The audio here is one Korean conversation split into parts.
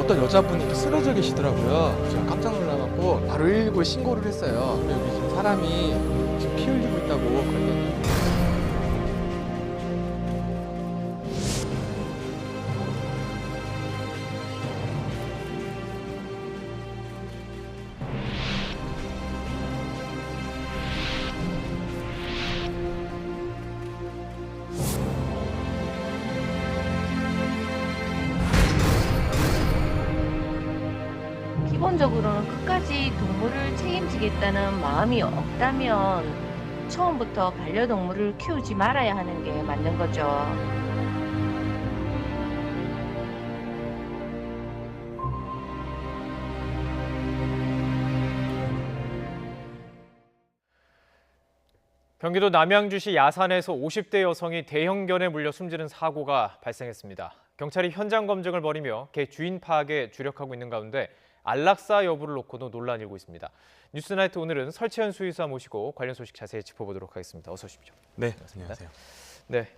어떤 여자분이 이렇게 쓰러져 계시더라고요. 제가 깜짝 놀라갖고 바로 119에 신고를 했어요. 근데 여기 지금 사람이 지금 피 흘리고 있다고 그랬더니 기본적으로는 끝까지 동물을 책임지겠다는 마음이 없다면 처음부터 반려동물을 키우지 말아야 하는 게 맞는 거죠. 경기도 남양주시 야산에서 50대 여성이 대형견에 물려 숨지는 사고가 발생했습니다. 경찰이 현장 검증을 벌이며 개 주인 파악에 주력하고 있는 가운데 안락사 여부를 놓고도 논란이 일고 있습니다. 뉴스나이트 오늘은 설채연 수의사 모시고 관련 소식 자세히 짚어보도록 하겠습니다. 어서 오십시오. 네, 안녕하세요. 네,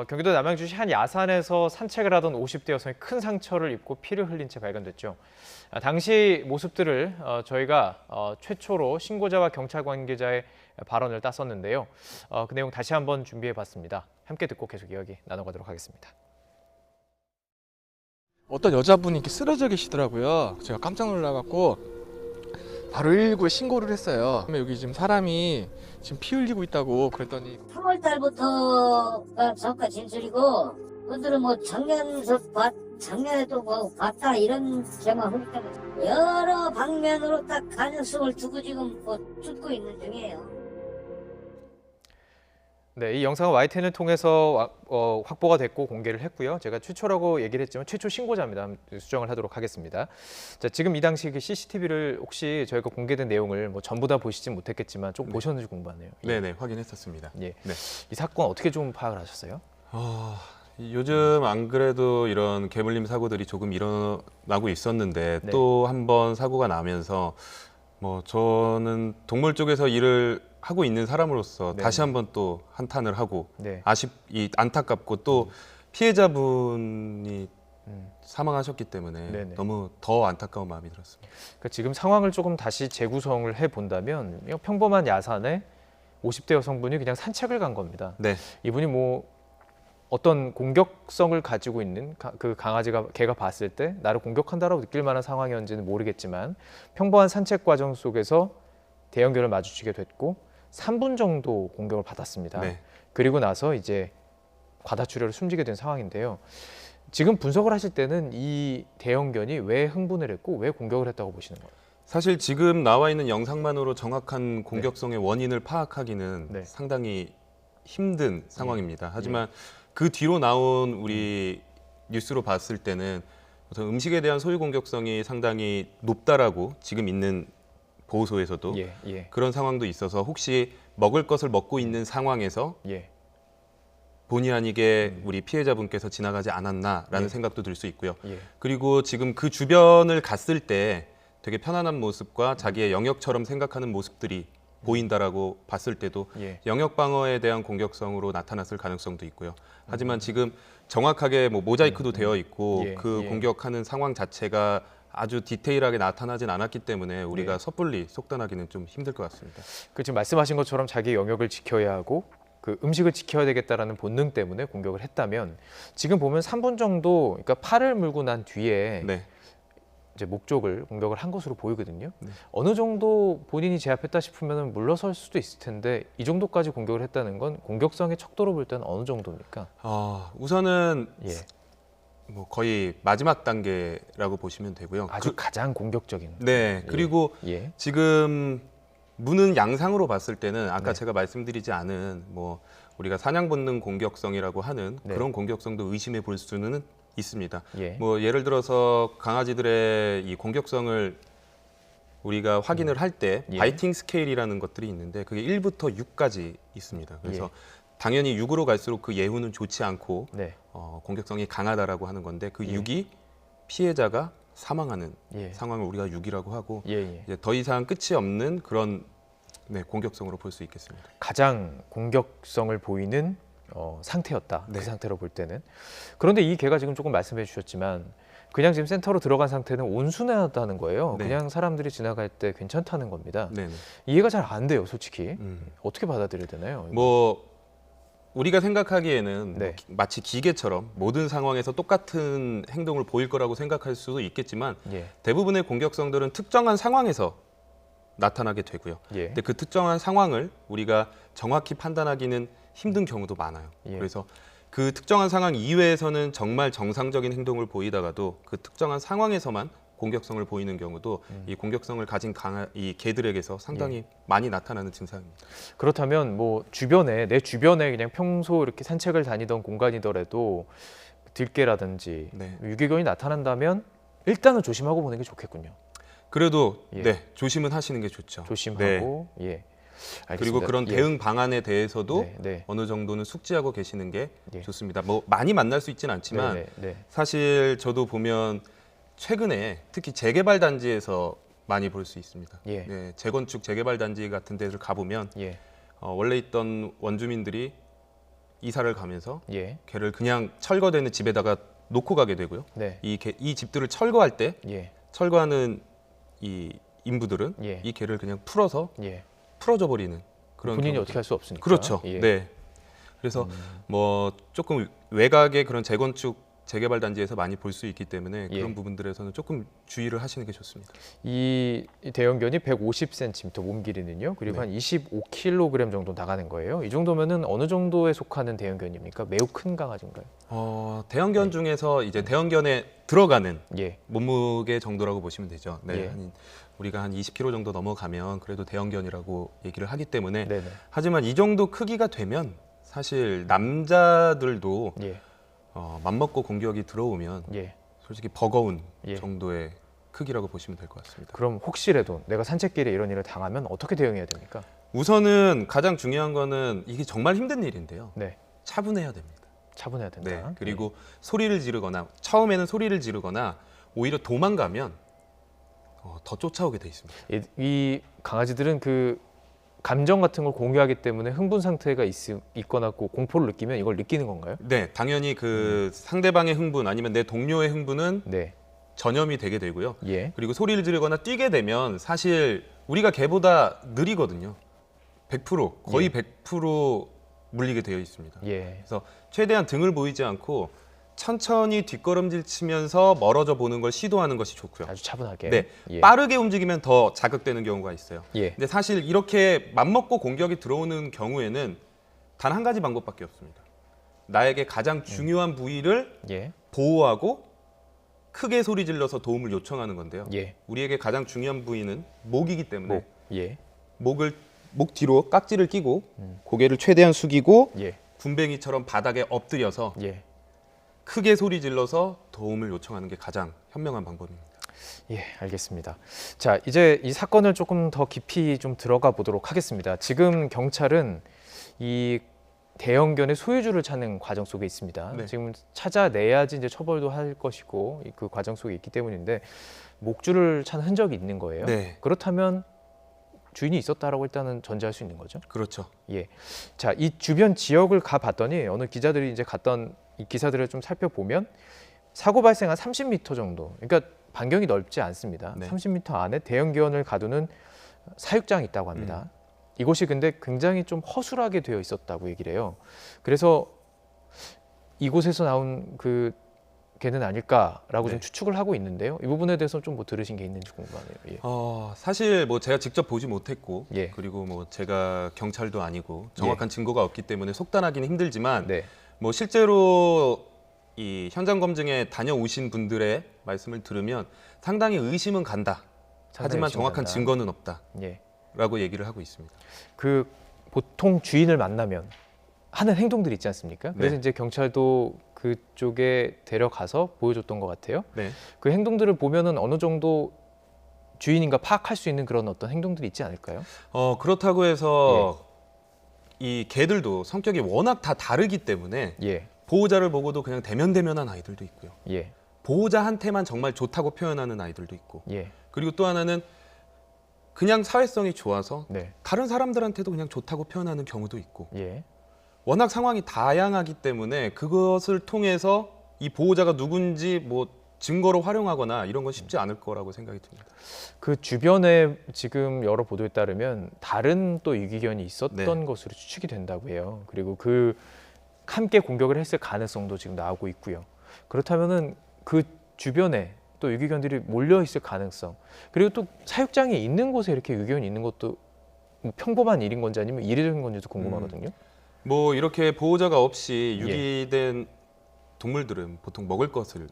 경기도 남양주시 한 야산에서 산책을 하던 50대 여성이 큰 상처를 입고 피를 흘린 채 발견됐죠. 당시 모습들을 저희가 최초로 신고자와 경찰 관계자의 발언을 땄었는데요. 그 내용 다시 한번 준비해봤습니다. 함께 듣고 계속 이야기 나눠가도록 하겠습니다. 어떤 여자분이 이렇게 쓰러져 계시더라고요. 제가 깜짝 놀라갖고 바로 119에 신고를 했어요. 근데 여기 지금 사람이 지금 피 흘리고 있다고 그랬더니 3월 달부터가 정가 진술이고, 그들은 뭐 작년에도 뭐 봤다 이런 제가 하기 때문에 여러 방면으로 딱 가능성을 두고 지금 뭐 쫓고 있는 중이에요. 네, 이 영상은 YTN을 통해서 확보가 됐고 공개를 했고요. 제가 최초라고 얘기를 했지만 최초 신고자입니다. 수정을 하도록 하겠습니다. 자, 지금 이 당시 그 CCTV를 혹시 저희가 공개된 내용을 뭐 전부 다 보시진 못했겠지만 좀 보셨는지 궁금하네요. 네, 확인했었습니다. 예. 네. 이 사건 어떻게 좀 파악을 하셨어요? 요즘 안 그래도 이런 개물림 사고들이 조금 일어나고 있었는데 네. 또 한 번 사고가 나면서 뭐 저는 동물 쪽에서 일을 하고 있는 사람으로서 네. 다시 한번 또 한탄을 하고 네. 안타깝고 또 피해자분이 사망하셨기 때문에 네네. 너무 더 안타까운 마음이 들었습니다. 그러니까 지금 상황을 조금 다시 재구성을 해본다면 그냥 평범한 야산에 50대 여성분이 그냥 산책을 간 겁니다. 네, 이분이 뭐 어떤 공격성을 가지고 있는 그 개가 봤을 때 나를 공격한다라고 느낄 만한 상황이었는지는 모르겠지만 평범한 산책 과정 속에서 대형견을 마주치게 됐고 3분 정도 공격을 받았습니다. 네. 그리고 나서 이제 과다출혈로 숨지게 된 상황인데요. 지금 분석을 하실 때는 이 대형견이 왜 흥분을 했고 왜 공격을 했다고 보시는 거예요? 사실 지금 나와 있는 영상만으로 정확한 공격성의 원인을 파악하기는 네. 상당히 힘든 상황입니다. 하지만 그 뒤로 나온 우리 뉴스로 봤을 때는 우선 음식에 대한 소유 공격성이 상당히 높다라고 지금 있는 보호소에서도 예. 그런 상황도 있어서 혹시 먹을 것을 먹고 있는 상황에서 예. 본의 아니게 우리 피해자분께서 지나가지 않았나라는 예. 생각도 들 수 있고요. 예. 그리고 지금 그 주변을 갔을 때 되게 편안한 모습과 자기의 영역처럼 생각하는 모습들이 보인다라고 봤을 때도 예. 영역 방어에 대한 공격성으로 나타났을 가능성도 있고요. 하지만 지금 정확하게 뭐 모자이크도 되어 있고 예. 그 예. 공격하는 상황 자체가 아주 디테일하게 나타나진 않았기 때문에 우리가 예. 섣불리 속단하기는 좀 힘들 것 같습니다. 그 지금 말씀하신 것처럼 자기 영역을 지켜야 하고 그 음식을 지켜야 되겠다라는 본능 때문에 공격을 했다면 지금 보면 3분 정도 그러니까 팔을 물고 난 뒤에 네. 이제 목 쪽을 공격을 한 것으로 보이거든요. 네. 어느 정도 본인이 제압했다 싶으면 물러설 수도 있을 텐데 이 정도까지 공격을 했다는 건 공격성의 척도로 볼 때는 어느 정도입니까? 우선은 예. 뭐 거의 마지막 단계라고 보시면 되고요. 아주 가장 공격적인. 네. 그리고 예. 지금 무는 양상으로 봤을 때는 아까 네. 제가 말씀드리지 않은 뭐 우리가 사냥 본능 공격성이라고 하는 네. 그런 공격성도 의심해 볼 수는 있습니다. 예. 뭐 예를 들어서 강아지들의 이 공격성을 우리가 확인을 할 때 예. 바이팅 스케일이라는 것들이 있는데 그게 1부터 6까지 있습니다. 그래서 예. 당연히 6으로 갈수록 그 예후는 좋지 않고 네. 공격성이 강하다라고 하는 건데 그 예. 6이 피해자가 사망하는 예. 상황을 우리가 6이라고 하고 예. 이제 더 이상 끝이 없는 그런 공격성으로 볼 수 있겠습니다. 가장 공격성을 보이는 상태였다. 네. 그 상태로 볼 때는. 그런데 이 개가 지금 조금 말씀해 주셨지만 그냥 지금 센터로 들어간 상태는 온순하다는 거예요. 네. 그냥 사람들이 지나갈 때 괜찮다는 겁니다. 네네. 이해가 잘 안 돼요, 솔직히. 음. 어떻게 받아들여야 되나요? 뭐 우리가 생각하기에는 네. 뭐 마치 기계처럼 모든 상황에서 똑같은 행동을 보일 거라고 생각할 수도 있겠지만 예, 대부분의 공격성들은 특정한 상황에서 나타나게 되고요. 예, 근데 그 특정한 상황을 우리가 정확히 판단하기는 힘든 경우도 많아요. 예. 그래서 그 특정한 상황 이외에서는 정말 정상적인 행동을 보이다가도 그 특정한 상황에서만 공격성을 보이는 경우도 이 공격성을 가진 이 개들에게서 상당히 많이 나타나는 증상입니다. 그렇다면 뭐 주변에 내 주변에 그냥 평소 이렇게 산책을 다니던 공간이더라도 들개라든지 네. 유기견이 나타난다면 일단은 조심하고 보는 게 좋겠군요. 그래도 예. 네, 조심은 하시는 게 좋죠. 조심하고 예. 알겠습니다. 그리고 그런 예. 대응 방안에 대해서도 네, 네. 어느 정도는 숙지하고 계시는 게 예. 좋습니다. 뭐 많이 만날 수 있지는 않지만 네, 네, 사실 저도 보면 최근에 특히 재개발 단지에서 많이 볼 수 있습니다. 예. 네, 재건축 재개발 단지 같은 데를 가보면 예, 원래 있던 원주민들이 이사를 가면서 예, 개를 그냥 철거되는 집에다가 놓고 가게 되고요. 네, 이 집들을 철거할 때 예, 철거하는 이 인부들은 예. 이 개를 그냥 풀어서 예. 풀어져 버리는 그런 본인이 경우도 어떻게 할 수 없으니까. 그렇죠. 예. 네. 그래서 뭐 조금 외곽의 그런 재건축 재개발 단지에서 많이 볼 수 있기 때문에 예. 그런 부분들에서는 조금 주의를 하시는 게 좋습니다. 이 대형견이 150cm 몸 길이는요. 그리고 네. 한 25kg 정도 나가는 거예요. 이 정도면은 어느 정도에 속하는 대형견입니까? 매우 큰 강아지인가요? 대형견 중에서 이제 대형견에 들어가는 예, 몸무게 정도라고 보시면 되죠. 네. 예. 우리가 한 20kg 정도 넘어가면 그래도 대형견이라고 얘기를 하기 때문에 네네. 하지만 이 정도 크기가 되면 사실 남자들도 예, 맘먹고 공격이 들어오면 예. 솔직히 버거운 예. 정도의 크기라고 보시면 될 것 같습니다. 그럼 혹시라도 내가 산책길에 이런 일을 당하면 어떻게 대응해야 됩니까? 우선은 가장 중요한 거는 이게 정말 힘든 일인데요. 네, 차분해야 됩니다. 차분해야 된다. 네. 그리고 소리를 지르거나 처음에는 소리를 지르거나 오히려 도망가면 더 쫓아오게 돼 있습니다. 이 강아지들은 그 감정 같은 걸 공유하기 때문에 흥분 상태가 있거나 공포를 느끼면 이걸 느끼는 건가요? 네, 당연히 그 상대방의 흥분 아니면 내 동료의 흥분은 네, 전염이 되게 되고요. 예, 그리고 소리를 지르거나 뛰게 되면 사실 우리가 개보다 느리거든요. 100% 거의 100% 물리게 되어 있습니다. 예, 그래서 최대한 등을 보이지 않고 천천히 뒷걸음질 치면서 멀어져 보는 걸 시도하는 것이 좋고요. 아주 차분하게. 네, 예. 빠르게 움직이면 더 자극되는 경우가 있어요. 예, 근데 사실 이렇게 맘먹고 공격이 들어오는 경우에는 단 한 가지 방법밖에 없습니다. 나에게 가장 중요한 부위를 예, 보호하고 크게 소리 질러서 도움을 요청하는 건데요. 예, 우리에게 가장 중요한 부위는 목이기 때문에 예, 목 뒤로 깍지를 끼고 고개를 최대한 숙이고 예, 군뱅이처럼 바닥에 엎드려서 예, 크게 소리 질러서 도움을 요청하는 게 가장 현명한 방법입니다. 예, 알겠습니다. 자, 이제 이 사건을 조금 더 깊이 좀 들어가 보도록 하겠습니다. 지금 경찰은 이 대형견의 소유주를 찾는 과정 속에 있습니다. 네. 지금 찾아내야지 이제 처벌도 할 것이고 그 과정 속에 있기 때문인데 목줄을 찾은 흔적이 있는 거예요. 네, 그렇다면 주인이 있었다라고 일단은 전제할 수 있는 거죠. 그렇죠. 예. 자, 이 주변 지역을 가봤더니 어느 기자들이 이제 갔던 이 기사들을 좀 살펴보면 사고 발생한 30m 정도, 그러니까 반경이 넓지 않습니다. 네. 30m 안에 대형견을 가두는 사육장이 있다고 합니다. 이곳이 근데 굉장히 좀 허술하게 되어 있었다고 얘기를 해요. 그래서 이곳에서 나온 그 개는 아닐까라고 네. 좀 추측을 하고 있는데요. 이 부분에 대해서 좀 뭐 들으신 게 있는지 궁금하네요. 예. 사실 뭐 제가 직접 보지 못했고 예. 그리고 뭐 제가 경찰도 아니고 정확한 증거가 없기 때문에 속단하기는 힘들지만 네. 뭐 실제로 이 현장 검증에 다녀오신 분들의 말씀을 들으면 상당히 의심은 간다. 하지만 정확한 증거는 없다라고 예. 얘기를 하고 있습니다. 그 보통 주인을 만나면 하는 행동들이 있지 않습니까? 그래서 네. 이제 경찰도 그쪽에 데려가서 보여줬던 것 같아요. 네. 그 행동들을 보면은 어느 정도 주인인가 파악할 수 있는 그런 어떤 행동들이 있지 않을까요? 그렇다고 해서 이 개들도 성격이 워낙 다 다르기 때문에 예, 보호자를 보고도 그냥 대면대면한 아이들도 있고요. 예, 보호자한테만 정말 좋다고 표현하는 아이들도 있고 예, 그리고 또 하나는 그냥 사회성이 좋아서 네, 다른 사람들한테도 그냥 좋다고 표현하는 경우도 있고 예, 워낙 상황이 다양하기 때문에 그것을 통해서 이 보호자가 누군지 뭐 증거로 활용하거나 이런 건 쉽지 않을 거라고 생각이 듭니다. 그 주변에 지금 여러 보도에 따르면 다른 또 유기견이 있었던 네. 것으로 추측이 된다고 해요. 그리고 그 함께 공격을 했을 가능성도 지금 나오고 있고요. 그렇다면은 그 주변에 또 유기견들이 몰려 있을 가능성, 그리고 또 사육장이 있는 곳에 이렇게 유기견이 있는 것도 뭐 평범한 일인 건지 아니면 이례적인 건지도 궁금하거든요. 뭐 이렇게 보호자가 없이 예. 유기된 동물들은 보통 먹을 것을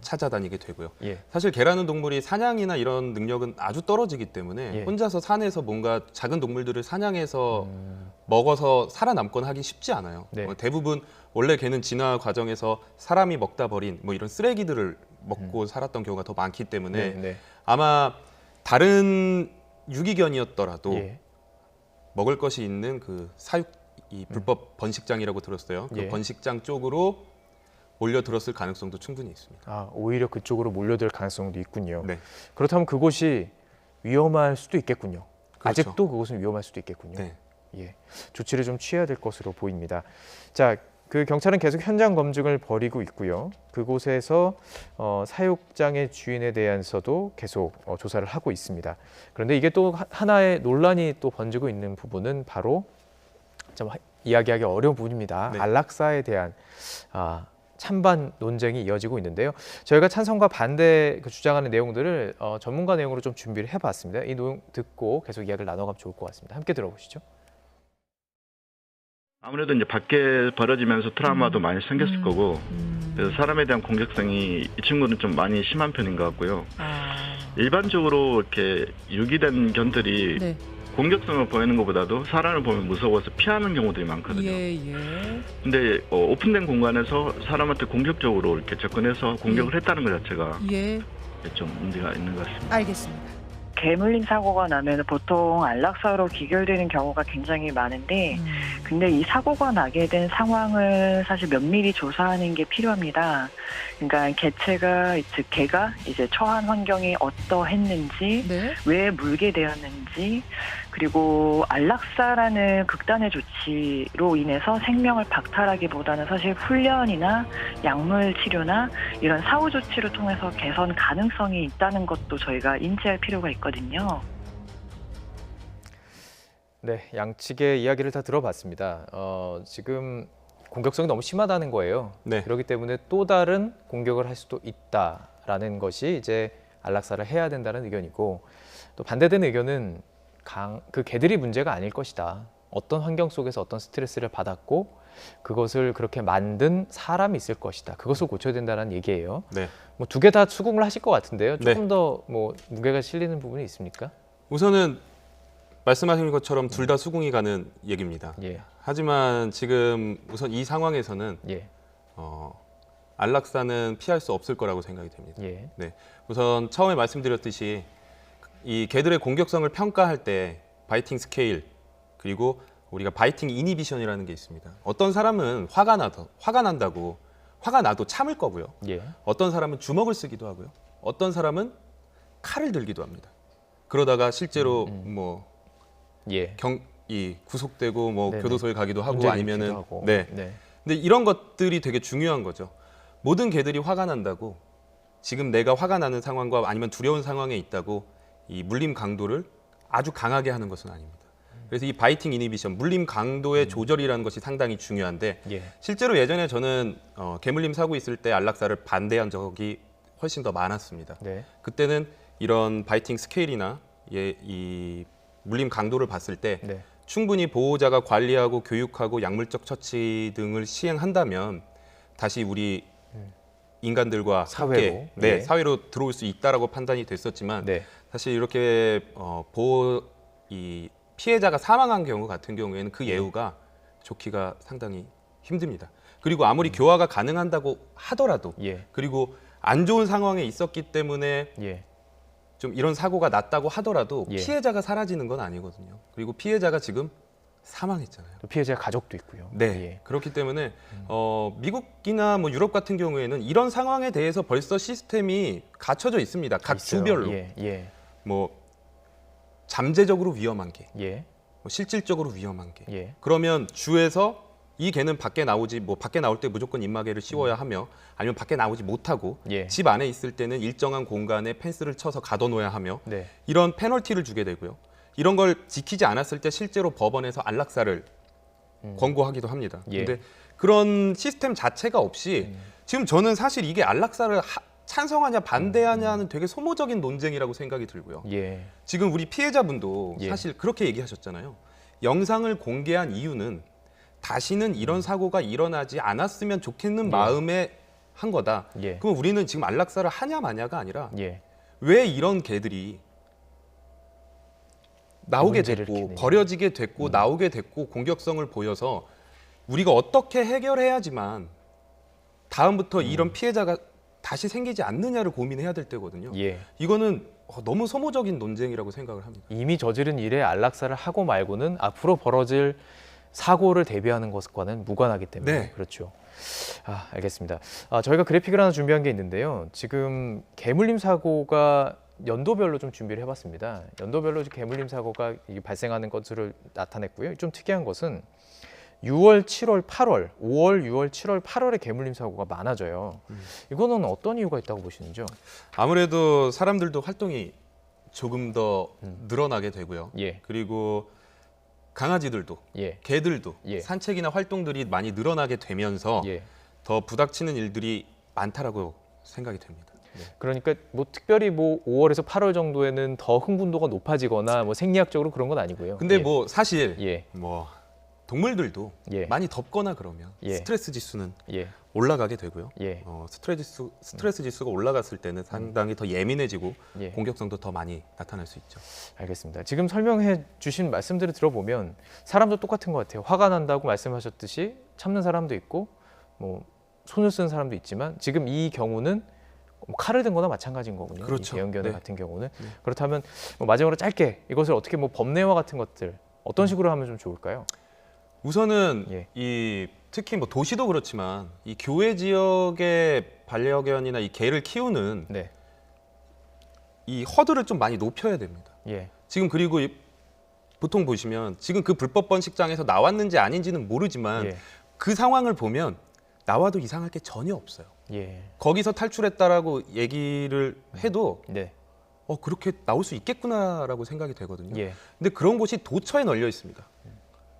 찾아다니게 되고요. 예. 사실 개라는 동물이 사냥이나 이런 능력은 아주 떨어지기 때문에 예. 혼자서 산에서 뭔가 작은 동물들을 사냥해서 먹어서 살아남거나 하기 쉽지 않아요. 네. 대부분 원래 개는 진화 과정에서 사람이 먹다 버린 뭐 이런 쓰레기들을 먹고 살았던 경우가 더 많기 때문에 네. 아마 다른 유기견이었더라도 예. 먹을 것이 있는 그 사육 이 불법 번식장이라고 들었어요. 그 예. 번식장 쪽으로 몰려들었을 가능성도 충분히 있습니다. 아, 오히려 그쪽으로 몰려들 가능성도 있군요. 네. 그렇다면 그곳이 위험할 수도 있겠군요. 그렇죠. 아직도 그곳은 위험할 수도 있겠군요. 네. 예, 조치를 좀 취해야 될 것으로 보입니다. 자, 그 경찰은 계속 현장 검증을 벌이고 있고요. 그곳에서 사육장의 주인에 대해서도 계속 조사를 하고 있습니다. 그런데 이게 또 하나의 논란이 또 번지고 있는 부분은 바로 좀 이야기하기 어려운 부분입니다. 네. 안락사에 대한 찬반 논쟁이 이어지고 있는데요. 저희가 찬성과 반대 주장하는 내용들을 전문가 내용으로 좀 준비를 해봤습니다. 이 내용 듣고 계속 이야기를 나눠가면 좋을 것 같습니다. 함께 들어보시죠. 아무래도 이제 밖에 벌어지면서 트라우마도 많이 생겼을 거고, 그래서 사람에 대한 공격성이 이 친구는 좀 많이 심한 편인 것 같고요. 일반적으로 이렇게 유기된 견들이 네. 공격성을 보이는 것보다도 사람을 보면 무서워서 피하는 경우들이 많거든요. 예. 근데 오픈된 공간에서 사람한테 공격적으로 이렇게 접근해서 공격을 했다는 것 자체가 예. 좀 문제가 있는 것 같습니다. 알겠습니다. 개물림 사고가 나면 보통 안락사로 기결되는 경우가 굉장히 많은데 근데 이 사고가 나게 된 상황을 사실 면밀히 조사하는 게 필요합니다. 그러니까 즉 개가 이제 처한 환경이 어떠했는지, 네. 왜 물게 되었는지, 그리고 안락사라는 극단의 조치로 인해서 생명을 박탈하기보다는 사실 훈련이나 약물 치료나 이런 사후 조치를 통해서 개선 가능성이 있다는 것도 저희가 인지할 필요가 있거든요. 네, 양측의 이야기를 다 들어봤습니다. 지금 공격성이 너무 심하다는 거예요. 네. 그렇기 때문에 또 다른 공격을 할 수도 있다라는 것이 이제 안락사를 해야 된다는 의견이고, 또 반대되는 의견은 그 개들이 문제가 아닐 것이다. 어떤 환경 속에서 어떤 스트레스를 받았고 그것을 그렇게 만든 사람이 있을 것이다. 그것을 고쳐야 된다는 얘기예요. 네. 뭐 두 개 다 수긍을 하실 것 같은데요. 네. 조금 더 뭐 무게가 실리는 부분이 있습니까? 우선은 말씀하신 것처럼 둘 다 수긍이 가는 얘기입니다. 예, 하지만 지금 우선 이 상황에서는 예, 안락사는 피할 수 없을 거라고 생각이 됩니다. 예, 네. 우선 처음에 말씀드렸듯이 이 개들의 공격성을 평가할 때 바이팅 스케일 그리고 우리가 바이팅 이니비션이라는 게 있습니다. 어떤 사람은 화가 나도 참을 거고요. 예, 어떤 사람은 주먹을 쓰기도 하고요. 어떤 사람은 칼을 들기도 합니다. 그러다가 실제로 예. 구속되고 뭐 네네. 교도소에 가기도 하고 문제를 아니면은 일으키기도 하고. 네. 네. 근데 이런 것들이 되게 중요한 거죠. 모든 개들이 화가 난다고 지금 내가 화가 나는 상황과 아니면 두려운 상황에 있다고 이 물림 강도를 아주 강하게 하는 것은 아닙니다. 그래서 이 바이팅 이니비션, 물림 강도의 조절이라는 것이 상당히 중요한데 예. 실제로 예전에 저는 개물림 사고 있을 때 안락사를 반대한 적이 훨씬 더 많았습니다. 네. 그때는 이런 바이팅 스케일이나 이 물림 강도를 봤을 때 네. 충분히 보호자가 관리하고 교육하고 약물적 처치 등을 시행한다면 다시 우리 인간들과 사회로, 함께 예. 사회로 들어올 수 있다라고 판단이 됐었지만 네. 사실 이렇게 이 피해자가 사망한 경우 같은 경우에는 그 예후가 좋기가 상당히 힘듭니다. 그리고 아무리 교화가 가능한다고 하더라도 예. 그리고 안 좋은 상황에 있었기 때문에 예. 좀 이런 사고가 났다고 하더라도 예. 피해자가 사라지는 건 아니거든요. 그리고 피해자가 지금 사망했잖아요. 또 피해자 가족도 있고요. 네. 예. 그렇기 때문에 미국이나 뭐 유럽 같은 경우에는 이런 상황에 대해서 벌써 시스템이 갖춰져 있습니다. 각 있어요. 주별로. 예. 예. 뭐 잠재적으로 위험한 개, 예. 뭐 실질적으로 위험한 개. 예. 그러면 주에서 이 개는 밖에 나오지 밖에 나올 때 무조건 입마개를 씌워야 하며 아니면 밖에 나오지 못하고 예. 집 안에 있을 때는 일정한 공간에 펜스를 쳐서 가둬놓아야 하며 네. 이런 페널티를 주게 되고요. 이런 걸 지키지 않았을 때 실제로 법원에서 안락사를 권고하기도 합니다. 예. 근데 그런 시스템 자체가 없이 지금 저는 사실 이게 안락사를 찬성하냐 반대하냐는 되게 소모적인 논쟁이라고 생각이 들고요. 예. 지금 우리 피해자분도 예. 사실 그렇게 얘기하셨잖아요. 영상을 공개한 이유는 다시는 이런 사고가 일어나지 않았으면 좋겠는 마음에 한 거다. 예. 그럼 우리는 지금 안락사를 하냐 마냐가 아니라 예. 왜 이런 개들이 나오게 문제를 됐고 일으키느냐. 버려지게 됐고 나오게 됐고 공격성을 보여서 우리가 어떻게 해결해야지만 다음부터 이런 피해자가 다시 생기지 않느냐를 고민해야 될 때거든요. 예. 이거는 너무 소모적인 논쟁이라고 생각을 합니다. 이미 저지른 일에 안락사를 하고 말고는 앞으로 벌어질 사고를 대비하는 것과는 무관하기 때문에 네. 그렇죠. 알겠습니다. 저희가 그래픽을 하나 준비한 게 있는데요. 지금 개물림 사고가 연도별로 좀 준비를 해봤습니다. 연도별로 개물림 사고가 발생하는 것으로 나타냈고요. 좀 특이한 것은 6월, 7월, 8월, 5월, 6월, 7월, 8월에 개물림 사고가 많아져요. 이거는 어떤 이유가 있다고 보시는지요? 아무래도 사람들도 활동이 조금 더 늘어나게 되고요. 예, 그리고 강아지들도 예, 개들도 예. 산책이나 활동들이 많이 늘어나게 되면서 예. 더 부닥치는 일들이 많다라고 생각이 됩니다. 네. 그러니까 뭐 특별히 뭐 5월에서 8월 정도에는 더 흥분도가 높아지거나 뭐 생리학적으로 그런 건 아니고요. 근데 예. 뭐 사실 예, 뭐 동물들도 예. 많이 덥거나 그러면 예. 스트레스 지수는 예, 올라가게 되고요. 예, 스트레스 지수가 올라갔을 때는 상당히 더 예민해지고 예. 공격성도 더 많이 나타날 수 있죠. 알겠습니다. 지금 설명해 주신 말씀들을 들어보면 사람도 똑같은 것 같아요. 화가 난다고 말씀하셨듯이 참는 사람도 있고 뭐 손을 쓰는 사람도 있지만 지금 이 경우는 칼을 든 거나 마찬가지인 거군요. 그렇죠. 이 대형견해 네. 같은 경우는. 그렇다면 뭐 마지막으로 짧게 이것을 어떻게 뭐 법내화 같은 것들 어떤 식으로 하면 좀 좋을까요? 우선은 예. 이 특히 뭐 도시도 그렇지만 이 교외 지역의 반려견이나 이 개를 키우는 네. 이 허들을 좀 많이 높여야 됩니다. 예. 지금 그리고 보통 보시면 지금 그 불법 번식장에서 나왔는지 아닌지는 모르지만 예. 그 상황을 보면 나와도 이상할 게 전혀 없어요. 예. 거기서 탈출했다라고 얘기를 해도 네. 그렇게 나올 수 있겠구나라고 생각이 되거든요. 예. 근데 그런 곳이 도처에 널려 있습니다.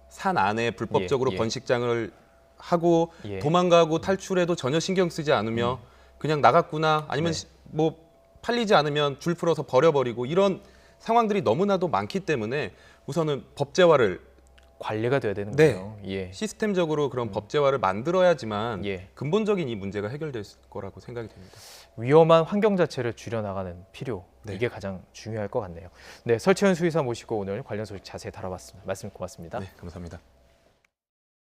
산 안에 불법적으로 예, 예. 번식장을 하고 예. 도망가고 탈출해도 전혀 신경 쓰지 않으며 그냥 나갔구나 아니면 네. 뭐 팔리지 않으면 줄 풀어서 버려버리고 이런 상황들이 너무나도 많기 때문에 우선은 법제화를 관리가 돼야 되는 네. 거예요. 예. 시스템적으로 그런 법제화를 만들어야지만 예. 근본적인 이 문제가 해결될 거라고 생각이 됩니다. 위험한 환경 자체를 줄여나가는 필요 네. 이게 가장 중요할 것 같네요. 네, 설채현 수의사 모시고 오늘 관련 소식 자세히 다뤄봤습니다. 말씀 고맙습니다. 네, 감사합니다.